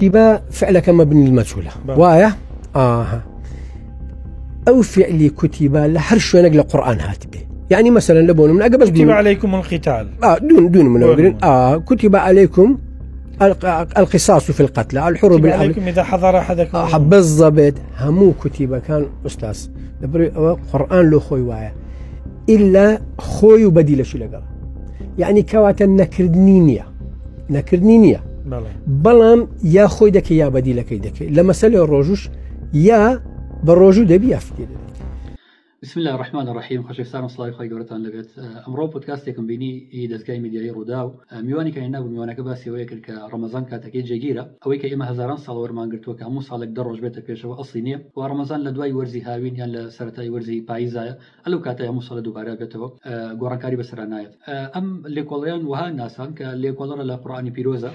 كتب فعلك مبني المجهولة وايا أو فعلي كتب لحرش ونقل القرآن هاتبه يعني مثلا لبون من أقبل كتب عليكم القتال دون من كتب عليكم القصاص في القتل الحروب كتب عليكم إذا حضر أحدكم بالضبط همو كتب كان أستاذ قرآن له خوي وايا إلا خوي وبديل شو لقى يعني كواتا نكردنينية بلام يا خوي دك يا بديل كيدك لما سأله الرجوش يا بالرجو دبي أفكر. بسم الله الرحمن الرحيم. خشيفتان وصلاة خير جورتان لقيت أمروه بودكاستكم بيني دزجاي ميديا روداو ميواني كاينا وميوانا كباسي وياكل كرمضان كاتكي جيرة أويك إما هزاران صال ورمان قرتوك همو صالك دروج بيتك بيشوا أصلينية ورمضان لدواي ورزي هاوين يعني لسرتاي ورزي بايزايا ألو كاتا همو صال دوبارا بيتوا قران كاري بسرانايت أم ليكوليان وها ناسان كليكولر القرآن بيروزا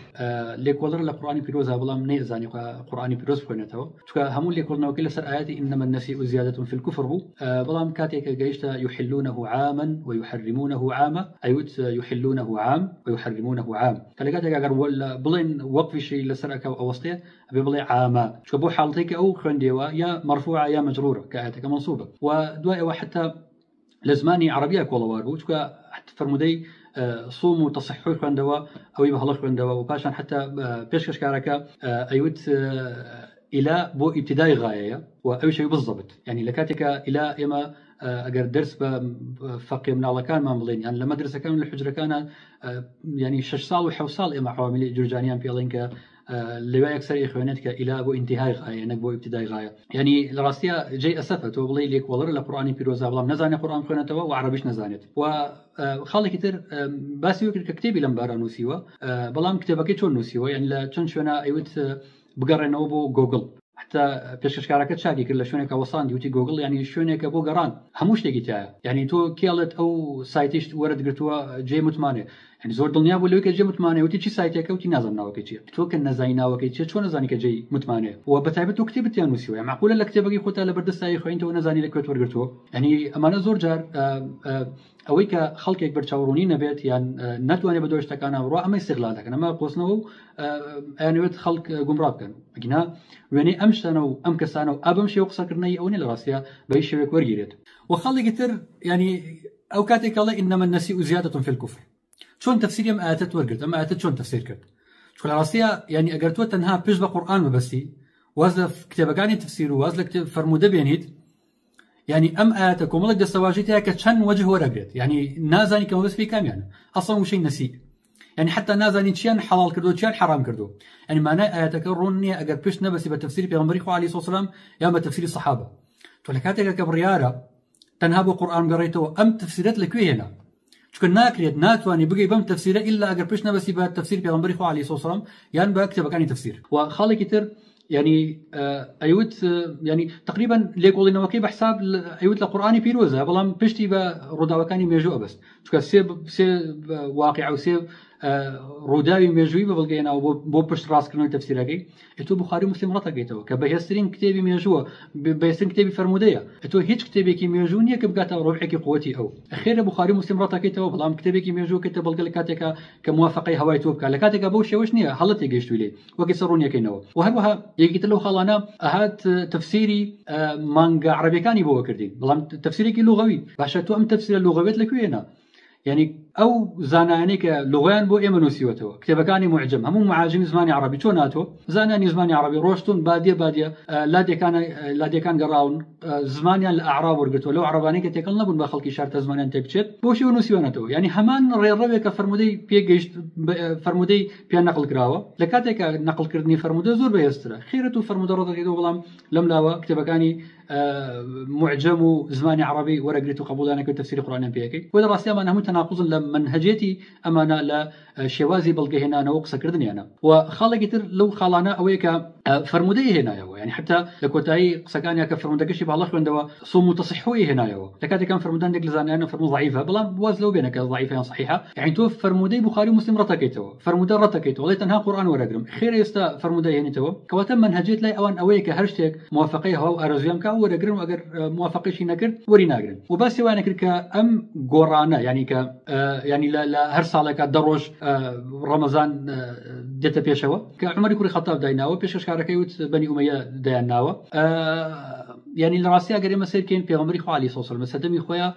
ليكولر القرآن بيروزا بلام نيزاني قرآن بيروز فينتوا همو ليكولنا وكل سر آياتي إنما النسيء زيادة في الكفر بو بلام كاتيك جيشتا يحلونه عاما ويحرمونه عاما أيوت يحلونه عام ويحرمونه عام كالكاتيك أجر ولا بلين وقف شيء لسرك أو وسطه أبي بلي عاما شو حالتك أو خنديوا يا مرفوعة يا مجرورة كآياتك منصوبة ودواء وحتى لزماني عربية كولوارو شو حتى فرمودي صوموا تصحوا خندوا أو يبهلوا خندوا وباشان حتى بيشكش كاركا أيوت إلى بو ابتدائي غاية وأي شيء بالضبط يعني لكاتك إلى إما أجر درس بفقه من الله كان ما ملين يعني لما درس كان الحجرة كان يعني 6 سال و7 سال إما حوامل جرجانيان بيلينك اللي أكثر إخواناتك إلى بو انتهاء غاية يعني بو ابتدائي غاية يعني لراسيا جاي أسفت وبلي ليك والله القرآن بيروزا بلام نزاني قرآن خونته وعربيش نزانت وخالي كتير بس يمكن ككتابي لما بارانوسيوا بلام كتابك شو نوسيوا يعني لا تنشونا أيوت بقرن أو بو جوجل حتى بيشكش كاركت شاكي كل شونك وصان ديوتي جوجل يعني شونك بو قران هموش تيجي يعني تو كيالت أو سايتيش ورد قرتوا جي متمانة يعني زور دنيا بقول لك جي متمانة وتي شي سايتك وتي نازم ناوكيتشي تو كنا زينا وكيتشي شو نزاني كجي متمانة وبتعبت وكتبت يعني نسيوا يعني معقولة لك تبغي خوتها لبردس أي خوين تو نزاني لك وتور قرتوا يعني أمانة زور جار أويك خلقك برشاوروني نبيت يعني نتواني بدوش تكانا بروا أما استغلالك أنا ما قصناه يعني وقت خلق جمرات كان أجنا يعني أمشتنو أم كسانو أبمشي وقصر كرني أوني لراسيا بيشي وكورجيت وخلي كتر يعني أو كاتك الله إنما النسيء زيادة في الكفر شون تفسير أم آتت ورقت أما آتت شون تفسير كرت شو لراسيا يعني أجرتوا تنها بيش بقرآن مبسي وازف كتابكاني تفسيره وازلك فرمودة بينهيت يعني أم آتكم الله دستواجتها كشن وجه ورقت يعني نازاني كم بس في كام يعني أصلا وشي نسيء يعني حتى نازاني تشيان حلال كردو تشيان حرام كردو يعني معناه آياتك روني أجر بيش نبسي بتفسير بيغمبري عليه الصلاة والسلام يا ما تفسير الصحابة تولكاتك كبريارة تنهب القرآن قريته أم تفسيرات لكوي هنا شكون ناكريت ناتواني بقي بم تفسيره إلا أجر بيش نبسي بتفسير بيغمبري عليه الصلاة والسلام يعني بكتب كاني تفسير وخالي كتير يعني أيوت يعني تقريبا ليقول إنه كيف حساب أيوت القرآن بيروزة بلام بشتي بروداوكاني ميجوا بس شكون سيب واقع وسيب روداوي ميجوي ببلغينا وبو بشت راس كنو تفسيرك اتو بخاري مسلم رتا كيتو كبهسترين كتابي ميجوا بهسترين كتابي فرموديه اتو هيج كتابي كي ميجونيه كبقاتا ربعك قوتي او اخير بخاري مسلم رتا كيتو بلام كتابي كي ميجو كتب بلغلكاتك كموافقه هواي توب كلكاتك بوشي وشنيه حلتي جيشتو لي وكسروني كينو وهروها يجيت له خلانا هات تفسيري مانجا عربي كاني بو كردين بلام تفسيري كي لغوي باشا تو ام تفسير اللغويات لكوينا يعني أو زاناني كلغان بو إيمانوسيوتو كتابكاني معجم همو معاجم زماني عربي توناتو زاناني زماني عربي روشتون بادية لا دي كان قراون زمانيا الأعراب ورقتو لو عرباني كتكلنا بون بخلق شرط زمانيا تبشت بوشي ونوسيوناتو يعني همان ريربي كفرمودي بيجيش فرمودي بيان نقل كراوة لكاتك نقل كردني فرمودي زور بيسترا خيرتو فرمودي رضا كيدو بلام لملاوة كتابكاني معجم زماني عربي ورقتو قبولانك تفسير قرآن بيكي وإذا راسيا ما نهم تناقض لمنهجيتي أمانة لا شوازي بلقي هنا أنا وقصة كردني أنا وخالقتر لو خالانا أويك فرمودي هنا يو يعني حتى لكوتاي قصكانيا كفرمودك شي بالله عندوا صوم تصحوي هنا يو لكاتي كان فرمودان ديك لزاني أنا فرمود ضعيفة بلا بواز لو بينك ضعيفة صحيحة يعني تو فرمودي بخاري مسلم رتكيتو فرمودي رتكيتو والله تنها قرآن ورقرم خير يستا فرمودي هنا تو كواتم منهجيت لاي أوان أويك هرشتك موافقيه هو أرزيام كا ورقرم وأجر موافقي شي نكر وري ناقرن وبس وانا كرك أم قرانا يعني ك ینی لە هەر ساڵێکە دە ڕۆژ ڕەمەزان دێتە پێشەوە کە عومەری کوڕی خەتاب دایناوە پێشکارەکەی وت بەنی ئومەیە دایانناوە ینی لە ڕاستی ئەگەر ئێمە سیر بکەین پێغەمبەری خوا عەلەیهی سەلام سەدەمی خۆیان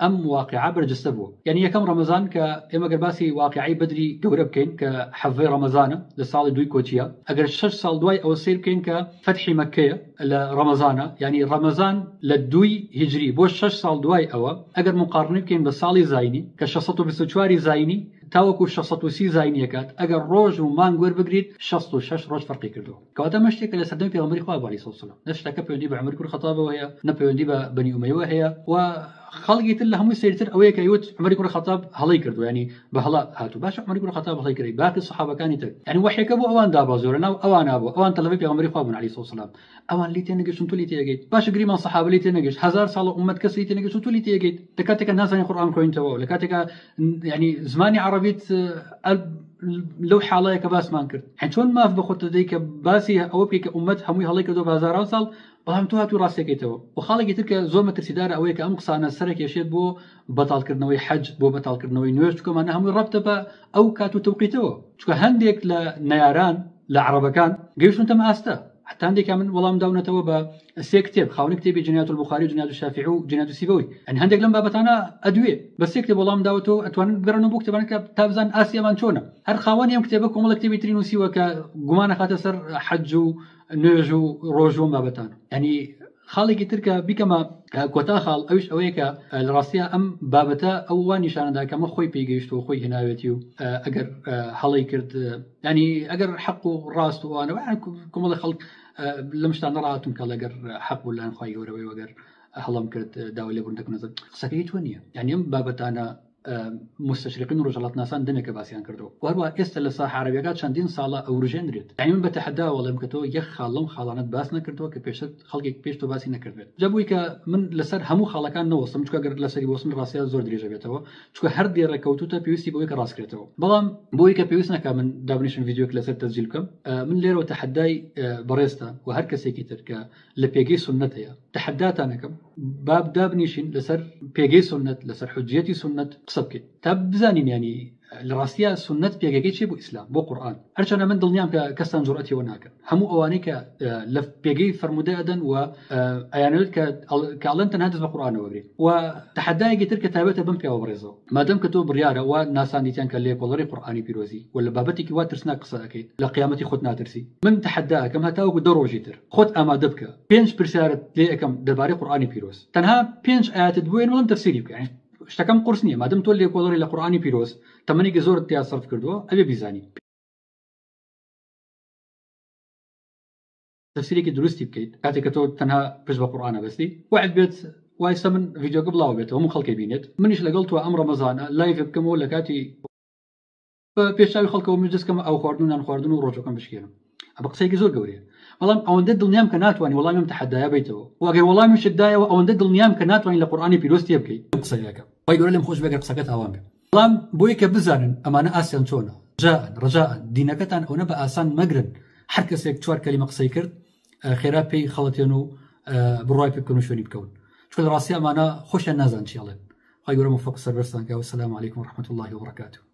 ئەم واقعە بەرجەستە بووە ینی یەکەم ڕەمەزان کە ئێمە گەر باسی واقعی بەدری گەورە بکەین کە حەڤەی ڕەمەزانە لە ساڵی دوی کۆچیە ئەگەر 6 ساڵ دوای ئەوە سیر بکەین کە فەتحی مەککەیە لە ڕەمەزانە ینی ڕەمەزان لە 2 هیجری بۆ 6 ساڵ دوای ئەوە ئەگەر مقارنە بکەین بە ساڵی زاینی کە 624 زاینی تاوەکو 630 زاینیەکات ئەگەر ڕۆژ و مانگ وەربگریت 66 ڕۆژ فەرقی کردو کەواتە مەشتێکە لە سەردەمی پێغەمبەری خوا عەلەیهی سەلام نە شتەکە پەیوەندی بە عومەری کوڕی خەتابەوە هەیە نە پەیوەندی بە بەنی ئومەیەوە هەیە و خەڵکی تر لە هەمووی سەیرتر ئەوەیە کە یوت عومەری کوڕی خەتاب هەڵەی کردو ینی بە هەڵا هاتوو باش عومەری کوڕی خەتاب هەڵەی کردی باقی سەحابەکانی تر ینی وحیەکە بۆ ئەوان دابازۆرە ناو ئەوان نابوو ئەوان تەلەبەی پێغەمبەری خوا بوون عەلەیهی سەلام ئەوان لی تێنەگەشتن تو لی تێگەیت باش گریمان سەحابە لی تێنەگەشت 1000 ساڵ ئومەت کەس لی تێنەگەشت تو لی تێگەیت لە کاتێکە نازانی قورئان خوێنتەوە لە کاتێکە ینی زمانی عەرەبیت لەو حاڵەیە کە باسمان کرد چۆن ماف بەخۆت دەدەی کە باسی ئەوە بکەی کە ئومەت هەمووی هەڵەی کردو بە هەزاران ساڵ بەڵام تو هاتوو ڕاستیەکەیتەوە و خاڵێکی تر کە زۆر مەترسیدارە ئەوەیە کە ئەم قسانە سەرێکێشێت بۆ بەتاڵکردنەوەی حەج بۆ بەتاڵکردنەوەی نوێژ چکەمانە هەمووی ڕەبتە بە ئەو کات و تەوقیتەوە چکە هەندێک لە نەیاران لە عەرەبەکان گەیشتونتە مەئاستە حتى عندك من والله داونەتەوە بە سێ کتێب خاوەنی کتێبی جنایەت البوخاری و جنایەت الشافعی و جنایەت السیبەوی ئەن هەندێک لەم بابەتانە ئەدوێ بە سێ کتێب وەڵام داوەتەوە ئەتوانن بگەڕن بۆ کتێبانەکە تا بزان ئاسیامان چۆنە هەر خاوەنی ئەم کتێبە کۆمەڵە کتێبی تری نووسیوە کە گومانە خاتە سەر حەج و نوێژ و ڕۆژ و بابەتان ینی خاڵێکی تر کە بیکەمە کۆتا خاڵ ئەوش ئەوەیە کە لە ڕاستیە ئەم بابەتە ئەو وان نیشانەدا کەمە خۆی پێیگەیشتەوە خۆی هێناوێتی و ئەگەر هەڵەی کرد ینی ئەگەر حەق و ڕاست و وانەوە کۆمەڵی خەڵک لەم شتانە ڕاتون کە لەگەر حەق و لایەن خوای گەورەوەی وەگەر هەڵم کرد داوای لێبوون دەکەن نەزر قسەکەی تۆ نییە یعنی ئەم بابەتانە مستشرقین و ڕۆژهەڵات ناسان دەمێکە باسییان کردەوە وهروە ئێستا لە ساحە عەرەبیەکە چەندین ساڵە ئەوروژێنرێت یعنی من بە تەحەدا وەڵام کە تۆ یەک خاڵەم خاڵانت باس نەکردەوە کە پێشتر خەڵکێک پێش تۆ باسی نەکردێت جابووی کە من لەسەر هەموو خاڵەکان نەوەستم چکە گەر لەسەری وەسم ڕاستیە زۆر درێژە بێتەوە چکە هەر دێڕەکەوتوتە پێویستی بۆی کە ڕاستکرێتەوە بەڵام بۆی کە پێویست نەکە من دابنیشن ڤیدیۆک لەسەر تەسجیل بکەم من لێرەوە تەحەدای بەڕێستە و هەر کەسێکی تر کە لە پێگەی سنەت هەیە تەحەداتانەکەم باب دابنیشین لەسەر پێگەی سنەت لەسەر حجەتی سنەت قسە بکەیت تا بزانین ینی لە ڕاستیە سنەت پێگەکەی چێ بۆ ئیسلام بۆ قورئان هەرچەندە من دڵنیام کە کەستان جوڕەتیەوە ناکەن هەموو ئەوانەی کە لە پێگەی فەرموودە ئەدەن و ئەیانەوێت کە ئەڵێن تەنها دەست بە قورئانەوە بگرێت و تەحەدایەکی تر کە تایبەتە بم پێوە بڕێزەوە مادەم کە تۆ بڕیارە و ناساندیتیان کە لێکۆڵەری قورئانی پیرۆزی و لە بابەتێکی وا ترسناک قسە دەکەیت لە قیامەتی خۆت ناترسی من تەحەداکەم هەتاوەکو 2 ڕۆژی تر خۆت ئامادە بکە 5 پرسیارت لێ ئەەکەم دەربارەی قورئانی پیرۆز تەنها 5 ئاەتت بۆ وڵام تەفسیری بکەین شتەکەم قورس نییە مادەم تۆ لێکۆڵەری لە قورئانی پیرۆز تەمەنێکی زۆر تیا سەرف کردووە ئەبێ بیزانی تەفسیرێکی دروستی بکەیت کاتێک کە تۆ تەنها پشت بە قورئانە بەستی وعد بێت وایسە من ڤیدیۆکە بڵاو بێتەوە هەموو خەڵکی بینێت منیش لەگەڵ تۆ ئەم ڕەمەزانە لایڤ بکەمەوە لە کاتی پێشاوی خەڵکەوە من دەستکەم ئەو خواردن و نان خواردن و ڕۆژەکەم بشکێنم ئەمە قسەیەکی زۆر گەورەیە بەڵام ئەوەندە دڵنیام کە ناتوانانی وەڵامم تەحەدایە بیتەوە و ئەگەر وەڵامی شتدایەوە ئەوەندە دڵنیام کە ناتوانین لە قورئانی پیرۆز تێ بکەیت قسەیەکە وای گەورە لێم خۆش بێگەر قسەکەت ئاوام بێ بەڵام بۆی کە بزانن ئەمانە ئاسیان چۆنە ڕەجاء دینەکەتان ئەوە بە ئاسان مەگرن هەر کەسێک 4 کەلیمە قسەی کرد خێرا پێی خەڵەتێن و بڕای پێ بکەن و شوێنی بکەون چکە لە ڕاستی ئەمانە خۆشیان نازان چیاڵێن خی گەورە موفق سەربەرستان کە وەسەلام عەلەیکم ورحمەتوڵڵاهی وبەرەکاتوه